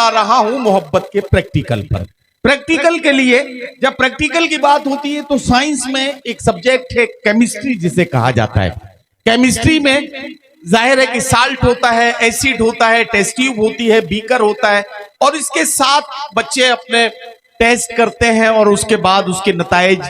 आ रहा हूं मोहब्बत के प्रैक्टिकल पर। प्रैक्टिकल के लिए जब प्रैक्टिकल की बात होती है तो साइंस में एक सब्जेक्ट है केमिस्ट्री, जिसे कहा जाता है। केमिस्ट्री में जाहिर है कि साल्ट होता है, एसिड होता है, टेस्ट ट्यूब होती है, बीकर होता है, और इसके साथ बच्चे अपने टेस्ट करते हैं और उसके बाद उसके नताइज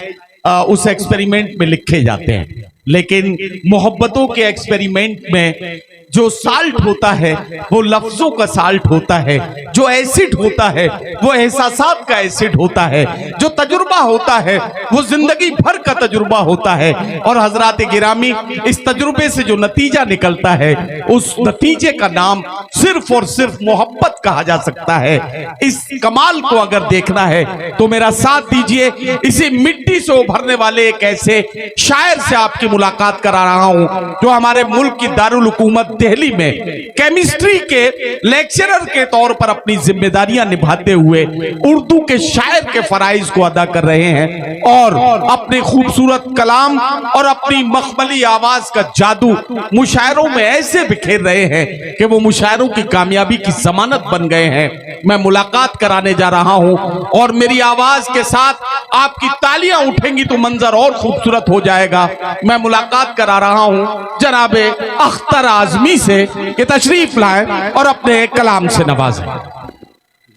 उस एक्सपेरिमेंट में लिखे जाते हैं। लेकिन मोहब्बतों के एक्सपेरिमेंट में जो साल्ट होता है वो लफ्जों का साल्ट होता है, जो एसिड होता है वो एहसासात का एसिड होता है, जो तजुर्बा होता है वो जिंदगी भर का तजुर्बा होता है। और हजरात गिरामी, इस तजुर्बे से जो नतीजा निकलता है उस नतीजे का नाम सिर्फ और सिर्फ मोहब्बत कहा जा सकता है। इस कमाल को अगर देखना है तो मेरा साथ दीजिए, इसी मिट्टी से उभरने वाले एक ऐसे शायर से आपकी मुलाकात करा रहा हूं जो हमारे मुल्क की दारुल हुकूमत दिल्ली में केमिस्ट्री के लेक्चरर के तौर पर अपनी जिम्मेदारियां निभाते हुए उर्दू के शायर के फराइज को अदा कर रहे हैं और अपने खूबसूरत कलाम और अपनी मखमली आवाज का जादू मुशायरों में ऐसे बिखेर रहे हैं कि वो मुशायरों की कामयाबी की जमानत बन गए हैं। मैं मुलाकात कराने जा रहा हूं और मेरी आवाज के साथ आपकी तालियां उठेंगी तो मंजर और खूबसूरत हो जाएगा। मैं मुलाकात करा रहा हूं जनाबे अख्तर आजमी से कि तशरीफ लाएं और अपने कलाम से नवाजें।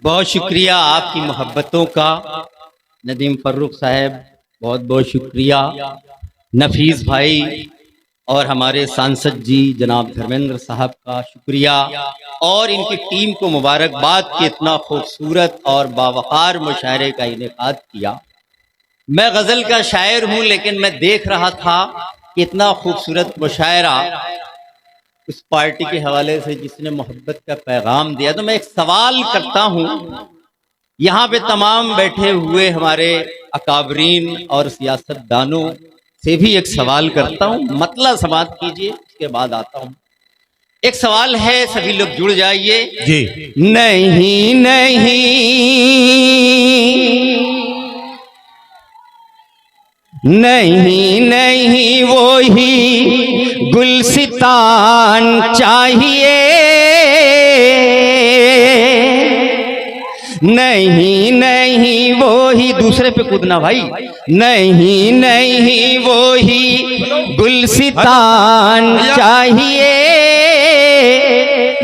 बहुत शुक्रिया आपकी मोहब्बतों का नदीम फर्रुख साहब, बहुत बहुत शुक्रिया। नफीस भाई और हमारे सांसद जी जनाब धर्मेंद्र साहब का शुक्रिया और इनकी टीम को मुबारकबाद कि इतना खूबसूरत और बावकार मुशायरे का इनेकाद किया। मैं गज़ल का शायर हूँ लेकिन मैं देख रहा था कि इतना खूबसूरत मुशायरा उस पार्टी के हवाले से जिसने मोहब्बत का पैगाम दिया। तो मैं एक सवाल करता हूँ, यहाँ पे तमाम बैठे हुए हमारे अकाबरीन और सियासतदानों से भी एक सवाल करता हूँ, मतलब समाप्त कीजिए, उसके बाद आता हूँ। एक सवाल है, सभी लोग जुड़ जाइए जी। नहीं नहीं नहीं नहीं वो ही गुलसितान चाहिए, नहीं नहीं वो ही, दूसरे पे कूदना भाई, नहीं नहीं वो ही गुलसितान चाहिए,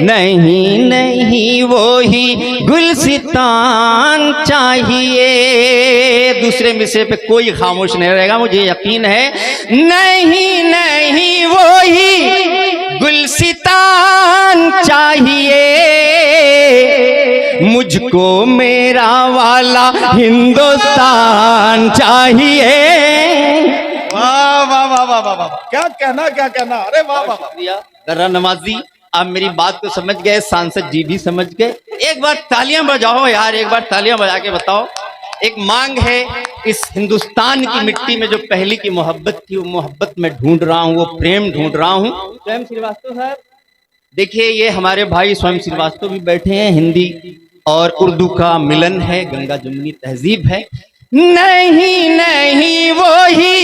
नहीं नहीं वो ही गुलसितान चाहिए। दूसरे मिसरे पे कोई खामोश नहीं रहेगा, मुझे यकीन है। नहीं नहीं वो ही गुलसितान चाहिए, मुझको मेरा वाला हिंदुस्तान चाहिए। वाह वाह वाह वाह वाह वाह, क्या कहना क्या कहना, अरे वाह वाह। शुक्रिया दर्रा नवाजी, आप मेरी बात को समझ गए, सांसद जी भी समझ गए। एक बार तालियां बजाओ यार, एक बार तालियां बजा के बताओ। एक मांग है, इस हिंदुस्तान की मिट्टी में जो पहली की मोहब्बत थी वो मोहब्बत में ढूंढ रहा हूँ, वो प्रेम ढूंढ रहा हूँ। स्वयं श्रीवास्तव साहब देखिए, ये हमारे भाई स्वयं श्रीवास्तव भी बैठे हैं, हिंदी और उर्दू का मिलन है, गंगा जमुनी तहजीब है। नहीं नहीं वो ही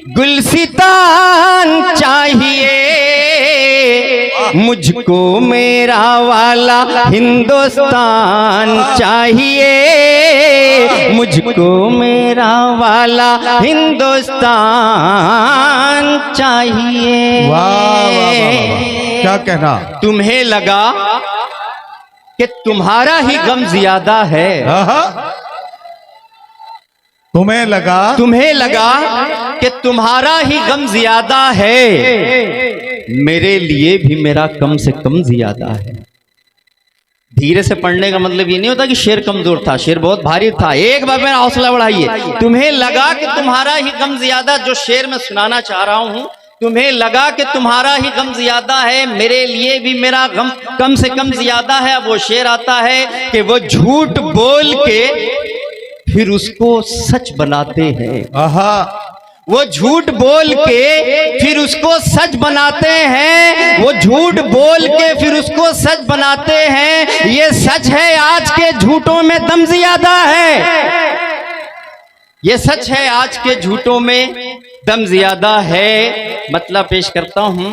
गुलसितान चाहिए, मुझको मेरा वाला हिंदुस्तान चाहिए, मुझको मेरा वाला हिंदुस्तान चाहिए। वाह वाह वाह, क्या कहना। तुम्हें लगा कि तुम्हारा ही गम ज्यादा है, तुम्हें लगा कि तुम्हारा ही गम ज्यादा है, मेरे लिए भी मेरा कम से कम ज्यादा है। धीरे से पढ़ने का मतलब ये नहीं होता कि शेर कमजोर था, शेर बहुत भारी था। एक बार मेरा हौसला बढ़ाइए। तुम्हें लगा कि तुम्हारा ही गम ज्यादा, जो शेर मैं सुनाना चाह रहा हूं, तुम्हें लगा कि तुम्हारा ही गम ज्यादा है, मेरे लिए भी मेरा गम कम से कम ज्यादा है। अब वो शेर आता है कि वो झूठ बोल के फिर उसको सच बनाते हैं। वो झूठ बोल के फिर उसको सच बनाते हैं, वो झूठ बोल के फिर उसको सच बनाते हैं। ये सच है, आज के झूठों में दम ज्यादा है, ये सच है, आज के झूठों में दम ज्यादा है। मतलब पेश करता हूं,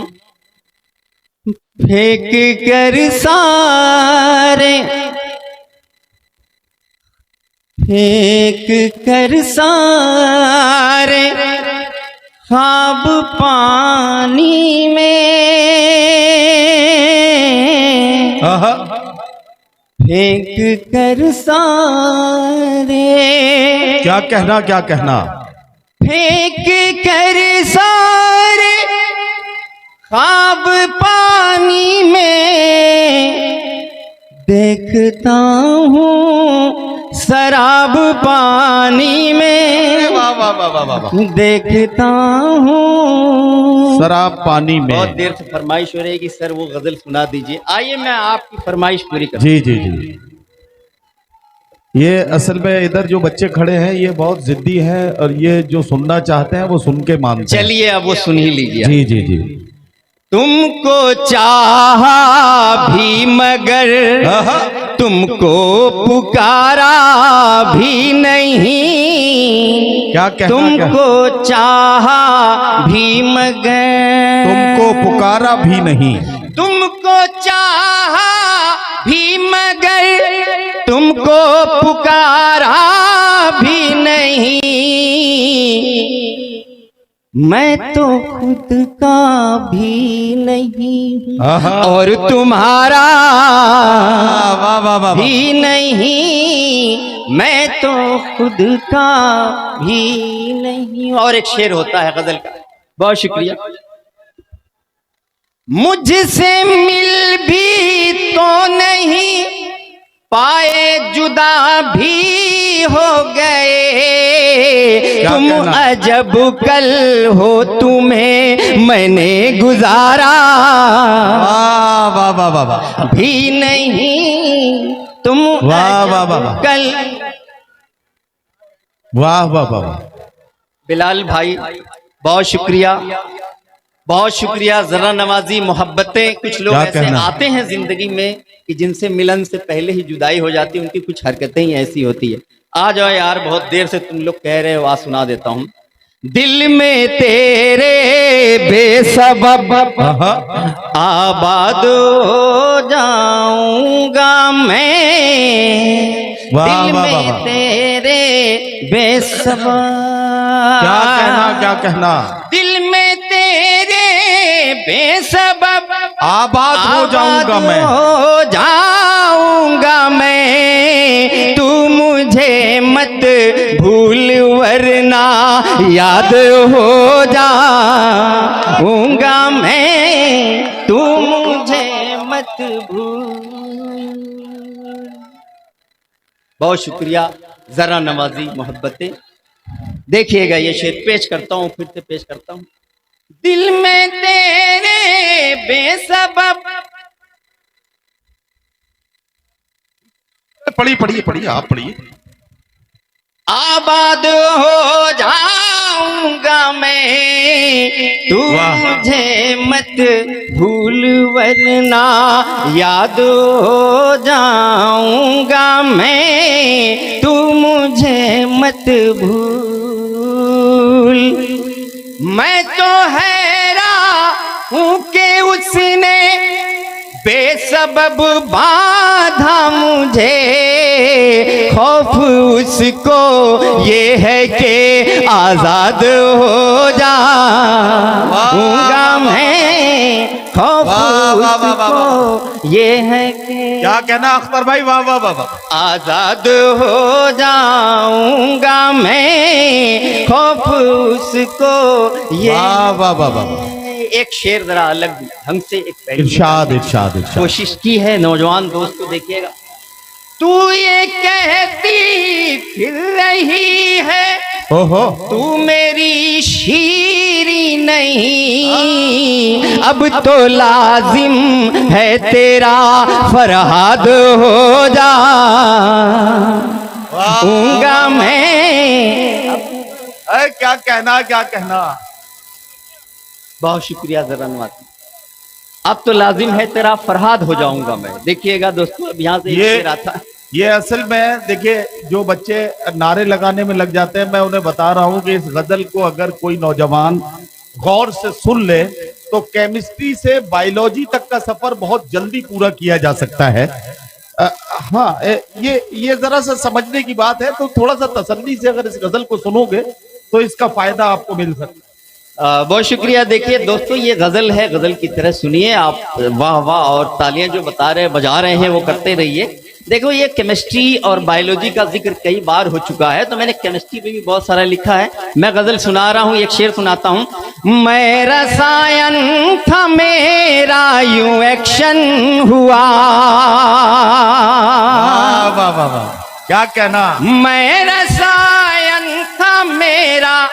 फेंक कर सारे, फेंक कर सारे ख्वाब पानी में, आहा, फेंक कर सारे, क्या कहना क्या कहना, फेंक कर सारे ख्वाब पानी में, देखता हूँ शराब पानी में, वाह वाह वाह वाह वाह वाह, देखता हूँ। शराब पानी में। बहुत देर से फरमाइश हो रही है कि सर वो गजल सुना दीजिए। आइए मैं आपकी फरमाइश पूरी कर। जी जी जी, ये असल में इधर जो बच्चे खड़े हैं ये बहुत जिद्दी हैं और ये जो सुनना चाहते हैं वो सुन के मानते हैं। चलिए अब वो सुन ही लीजिए। जी जी जी, तुमको चाहा भी मगर आहा, तुमको पुकारा भी नहीं, क्या कहना, तुमको चाहा भी मगर तुमको पुकारा भी नहीं, तुमको चाहा भी मगर तुमको पुकारा भी नहीं, मैं तो खुद का भी नहीं हूँ आहा, और तुम्हारा वाह वाह वाह, भी नहीं, मैं तो खुद का भी नहीं। और एक शेर होता है गजल का, बहुत शुक्रिया। मुझसे मिल भी तो नहीं पाए, जुदा भी हो गए, क्या तुम कहना? अजब कल हो तुम्हें मैंने गुजारा वाह वाह वाह वाह वाह, भी नहीं, तुम वाह, वाह, वाह, वाह। कल। वाह वाह वाह वाह, बिलाल भाई बहुत शुक्रिया, बहुत शुक्रिया। जरा नवाजी मोहब्बतें, कुछ लोग क्या ऐसे कहना? आते हैं जिंदगी में कि जिनसे मिलन से पहले ही जुदाई हो जाती है, उनकी कुछ हरकतें ही ऐसी होती है। आ जाओ यार, बहुत देर से तुम लोग कह रहे हो, आज सुना देता हूँ। दिल में तेरे बेसबब आहा, आबाद हो जाऊंगा मैं, वाह, दिल वाह, में वाह, वाह। तेरे बेसबब, क्या कहना क्या कहना, दिल में तेरे बेसबब आबाद हो जाऊंगा मैं, हो जाऊंगा मैं, तू मुझे मत भूल वरना याद हो जाऊंगा मैं, तू मुझे मत भूल। बहुत शुक्रिया। जरा नवाजी मोहब्बतें। देखिएगा ये शेर पेश करता हूँ, फिर से पेश करता हूँ। दिल में तेरे बेसबब, पढ़िए पढ़िए पढ़िए, आप पढ़िए। आबाद हो जाऊंगा मैं, तू वाह। मुझे मत भूल वरना याद हो जाऊंगा मैं, तू मुझे मत भूल। मैं तो हैरान हूँ कि उसने बेसबब बाधा मुझे, खौफ उसको ये है कि आजाद हो जाऊंगा मैं, खौफ वाह, वाह, वाह, वाह, उसको ये है कि क्या कहना अख्तर भाई, वाह वाह वाह वाह, आजाद हो जाऊंगा मैं, खौफ उसको ये। वाह वाह वाह वाह वाह, एक शेर जरा अलग ढंग से एक पहलू इरशाद इरशाद इरशाद, कोशिश की है नौजवान दोस्त को, देखिएगा। तू ये कहती फिर रही है, ओहो, तू मेरी शीरी नहीं, अब तो लाजिम है तेरा फरहाद हो जाऊंगा मैं। अरे क्या कहना क्या कहना, बहुत शुक्रिया जरा नवाजी। अब तो लाजिम है तेरा फरहाद हो जाऊंगा मैं। देखिएगा दोस्तों, अब यहाँ से एक शेर आता है। ये असल में देखिए, जो बच्चे नारे लगाने में लग जाते हैं, मैं उन्हें बता रहा हूं कि इस गजल को अगर कोई नौजवान गौर से सुन ले तो केमिस्ट्री से बायोलॉजी तक का सफर बहुत जल्दी पूरा किया जा सकता है। हाँ, ये जरा सा समझने की बात है, तो थोड़ा सा तसल्ली से अगर इस गजल को सुनोगे तो इसका फायदा आपको मिल सकता है। बहुत शुक्रिया। देखिए दोस्तों, ये गजल है, गजल की तरह सुनिए आप, वाह वाह, और तालियां जो बजा रहे हैं वो करते रहिए। देखो, ये केमिस्ट्री और बायोलॉजी का जिक्र कई बार हो चुका है, तो मैंने केमिस्ट्री पे भी बहुत सारा लिखा है। मैं गजल सुना रहा हूँ, एक शेर सुनाता हूँ। मैं रसायन था मेरा यूं एक्शन हुआ। वाह वाह वाह, क्या कहना। मैं रसायन था मेरा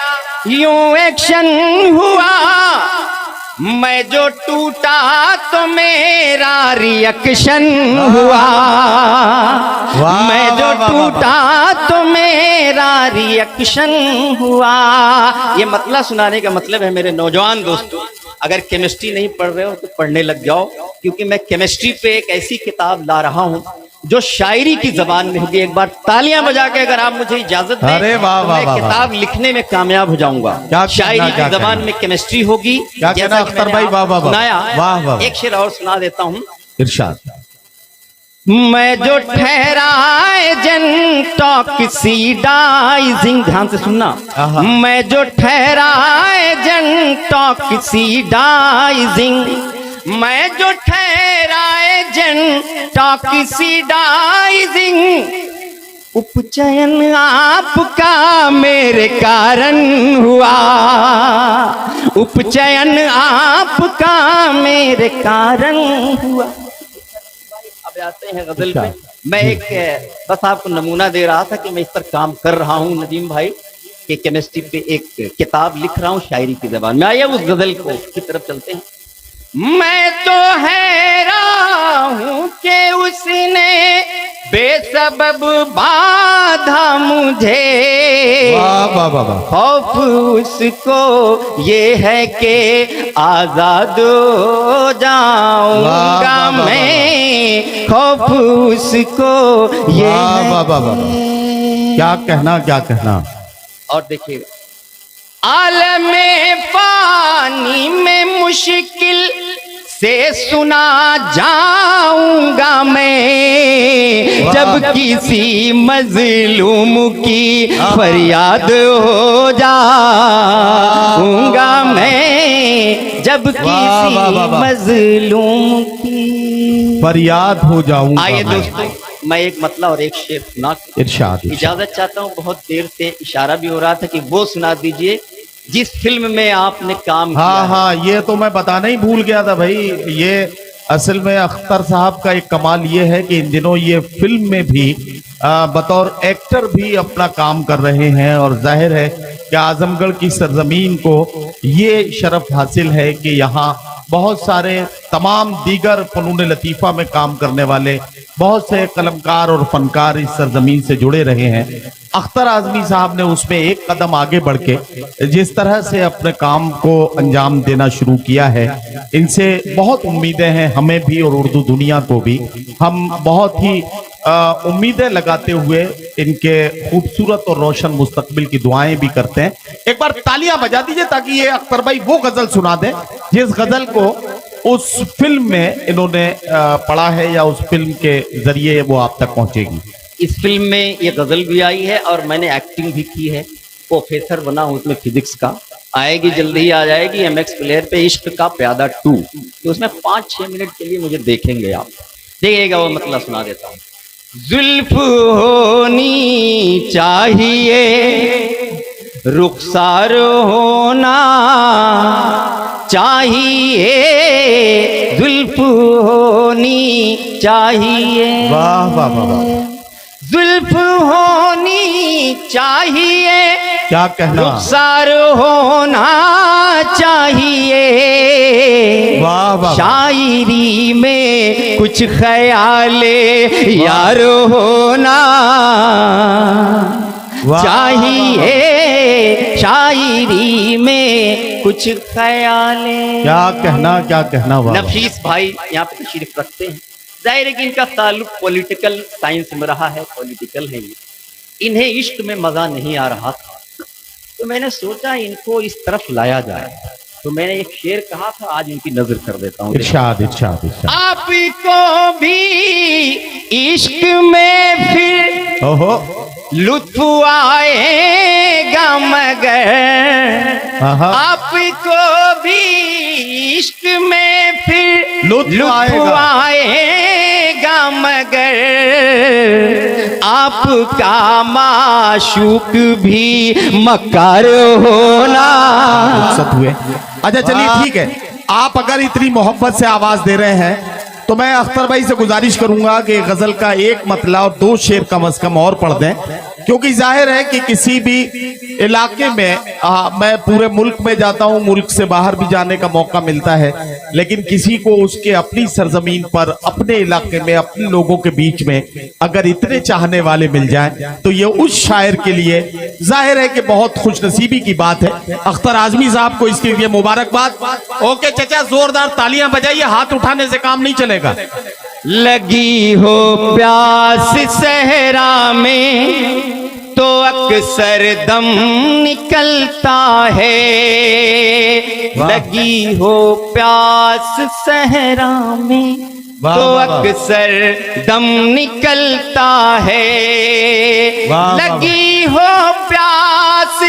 यूं एक्शन हुआ, मैं जो टूटा तो मेरा रिएक्शन हुआ। मैं जो टूटा तो मेरा रिएक्शन हुआ। ये मतलब सुनाने का मतलब है मेरे नौजवान दोस्तों, अगर केमिस्ट्री नहीं पढ़ रहे हो तो पढ़ने लग जाओ, क्योंकि मैं केमिस्ट्री पे एक ऐसी किताब ला रहा हूं जो शायरी की जबान में होगी। एक बार तालियां बजा के अगर आप मुझे इजाजत दें, अरे वाह, तो वाह, मैं वाह, किताब लिखने में कामयाब हो जाऊंगा। शायरी की जबान में केमिस्ट्री होगी। क्या कहना अख्तर भाई, वाह वाह सुनाया वाह वाह। एक शेर और सुना देता हूं, इरशाद। मैं जो ठहरा एजेंट टॉक्सीडाइजिंग, ध्यान से सुनना। मैं जो ठहरा एजेंट टॉक्सीडाइजिंग, मैं जो ठहरा एजेंट टॉक्सीडाइजिंग, उपचयन आपका मेरे कारण हुआ। उपचयन आपका मेरे कारण हुआ। अब आते हैं गजल पे। मैं एक बस आपको नमूना दे रहा था कि मैं इस पर काम कर रहा हूँ नदीम भाई, कि केमिस्ट्री पे एक किताब लिख रहा हूँ शायरी की जबान में। आइए उस गजल को की तरफ चलते हैं। मैं तो हैरान हूँ कि उसने बेसबब बाधा मुझे। वाह वाह वाह वाह। खौफ उसको ये है कि आजाद हो जाऊंगा मैं। खौफ उसको ये वाह वाह वाह वाह, क्या कहना, क्या कहना। और देखिए, आलमे पानी में मुश्किल से सुना जाऊंगा मैं, जब किसी मजलूम की फरियाद हो जाऊंगा मैं, जब किसी मजलूम की फरियाद हो जाऊंगा। आइए दोस्तों, मैं एक मतलब और एक शेर सुना इरशाद। इजाजत चाहता हूँ। बहुत देर से इशारा भी हो रहा था कि वो सुना दीजिए जिस फिल्म में आपने काम किया। हाँ, ये तो मैं बताना ही भूल गया था भाई। ये असल में अख्तर साहब का एक कमाल ये है कि इन दिनों ये फिल्म में भी बतौर एक्टर भी अपना काम कर रहे हैं, और जाहिर है कि आजमगढ़ की सरजमीन को ये शरफ हासिल है कि यहाँ बहुत सारे तमाम दीगर फनून लतीफ़ा में काम करने वाले बहुत से कलमकार और फनकार इस सरजमीन से जुड़े रहे हैं। अख्तर आजमी साहब ने उसमें एक कदम आगे बढ़ के जिस तरह से अपने काम को अंजाम देना शुरू किया है, इनसे बहुत उम्मीदें हैं हमें भी और उर्दू दुनिया को भी। हम बहुत ही उम्मीदें लगाते हुए इनके खूबसूरत और रोशन मुस्तकबिल की दुआएं भी करते हैं। एक बार तालियां बजा दीजिए ताकि ये अख्तर भाई वो गजल सुना दें जिस गजल को उस फिल्म में इन्होंने पढ़ा है, या उस फिल्म के जरिए वो आप तक पहुंचेगी। इस फिल्म में ये गजल भी आई है और मैंने एक्टिंग भी की है। प्रोफेसर बना हूं उसमें फिजिक्स का। आएगी, जल्दी ही आ जाएगी MX प्लेयर पे, इश्क का प्यादा 2। तो उसमें 5-6 मिनट के लिए मुझे देखेंगे आप, देखिएगा वो मतलब सुना देता हूँ। जुल्फ होनी चाहिए, रुखसार होना चाहिए, जुल्फ होनी चाहिए। वाह वाह वाह वाह, जुल्फ होनी चाहिए, क्या कहना। रुखसार होना चाहिए। वाह वाह। शायरी में कुछ ख्याले यार होना चाहिए। शायरी में कुछ ख्याले। क्या कहना, क्या कहना। वाह। नफीस भाई यहाँ पे तशरीफ रखते हैं। जाहिर है कि इनका ताल्लुक पॉलिटिकल साइंस में रहा है, पॉलिटिकल है ये। इन्हें इश्क में मजा नहीं आ रहा था, तो मैंने सोचा इनको इस तरफ लाया जाए। तो मैंने एक शेर कहा था, आज उनकी नजर कर देता हूँ। इरशाद इरशाद इरशाद। आपको भी इश्क में फिर ओहो लुत्फ आएगा मगर, आहा। आपको भी इश्क में फिर लुत्फ आएगा मगर, आपका माशूक भी मक्कार होना। रुखसत हुए। अच्छा चलिए ठीक है, आप अगर इतनी मोहब्बत से आवाज दे रहे हैं तो मैं अख्तर भाई से गुजारिश करूंगा कि गजल का एक मतला और 2 शेर कम से कम और पढ़ दें, क्योंकि जाहिर है कि किसी भी इलाके में मैं पूरे मुल्क में जाता हूं, मुल्क से बाहर भी जाने का मौका मिलता है, लेकिन किसी को उसके अपनी सरजमीन पर, अपने इलाके में, अपने लोगों के बीच में अगर इतने चाहने वाले मिल जाएं तो ये उस शायर के लिए जाहिर है कि बहुत खुशनसीबी की बात है। अख्तर आजमी साहब को इसके लिए मुबारकबाद। ओके चचा, जोरदार तालियां बजाइए, हाथ उठाने से काम नहीं चलेगा। लगी हो प्यास सहरा में तो अक्सर दम निकलता है, लगी हो प्यास सहरा में तो अक्सर दम निकलता है, लगी हो प्यास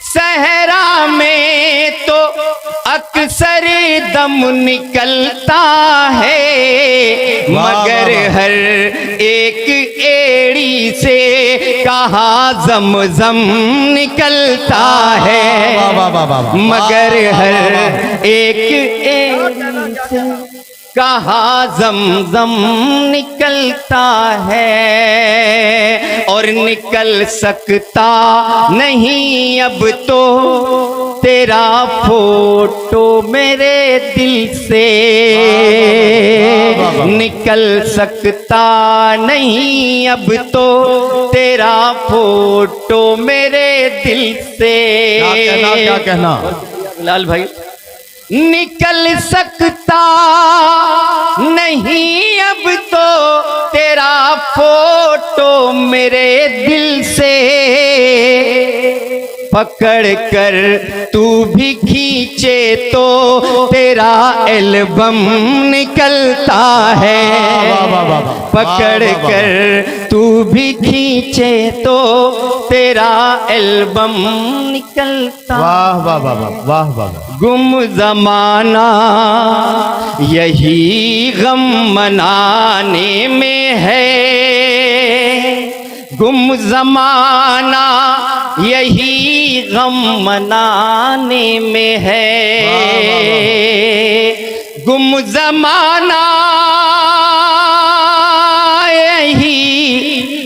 सहरा में तो अक्सर दम निकलता है, मगर हर एक एड़ी से कहाँ ज़म निकलता है, मगर हर एक एड़ी से कहाँ ज़म निकलता है, और निकल सकता नहीं अब तो तेरा फोटो मेरे दिल से, निकल सकता नहीं अब तो तेरा फोटो मेरे दिल से। क्या कहना लाल भाई, निकल सकता नहीं अब तो तेरा फोटो मेरे दिल से, पकड़ कर तू भी खींचे तो तेरा एल्बम निकलता है, पकड़ कर तू भी खींचे तो तेरा एल्बम निकलता। वाह वाह वाह वाह वाह। गुम जमाना यही गम मनाने में है, गुम जमाना यही गम मनाने में है, गुम जमाना यही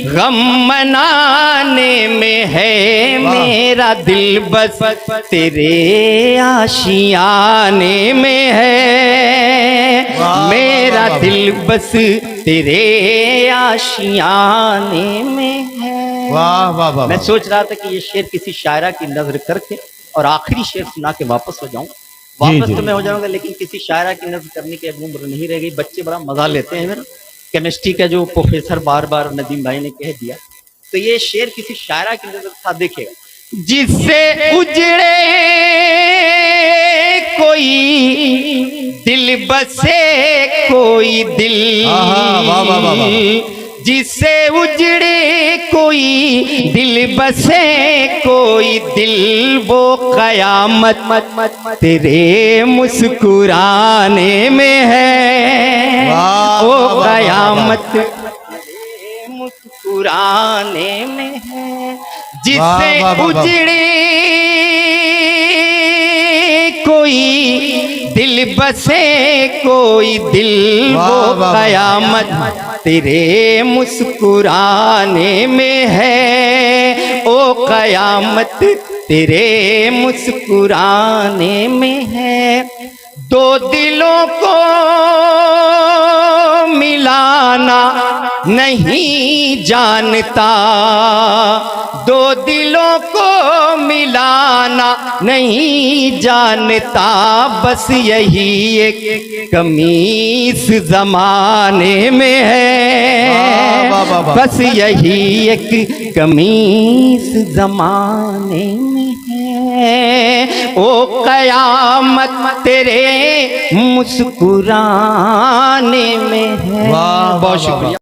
गम मनाने में है, मेरा दिल बस तेरे आशियाने में है, मेरा दिल बस तेरे आशियाने में है। वाह वाह वाह। मैं सोच रहा था कि ये शेर किसी शायरा की नजर करके और आखिरी शेर सुना के वापस हो जाऊं, वापस तो मैं हो जाऊंगा, लेकिन किसी शायरा की नजर करने की अब उम्र नहीं रह गई। बच्चे बड़ा मजा लेते हैं मेरा, केमिस्ट्री का जो प्रोफेसर बार बार नदीम भाई ने कह दिया, तो ये शेर किसी शायरा की नजर था। देखिएगा, जिससे उजड़े कोई दिल बसे कोई दिल, जिससे उजड़े कोई दिल बसे कोई दिल, वो कयामत तेरे मुस्कुराने में है, वो कयामत तेरे मुस्कुराने में है, जिससे उजड़े कोई दिल बसे कोई दिल, वो कयामत तेरे मुस्कुराने में है, ओ कयामत तेरे मुस्कुराने में है। दो दिलों को मिलाना नहीं जानता, दो दिलों को मिलाना नहीं जानता, बस यही एक कमी इस जमाने में है, बस यही एक कमी इस जमाने में है। है, ओ कयामत तेरे मुस्कुराने में है। वाह, बहुत शुक्रिया।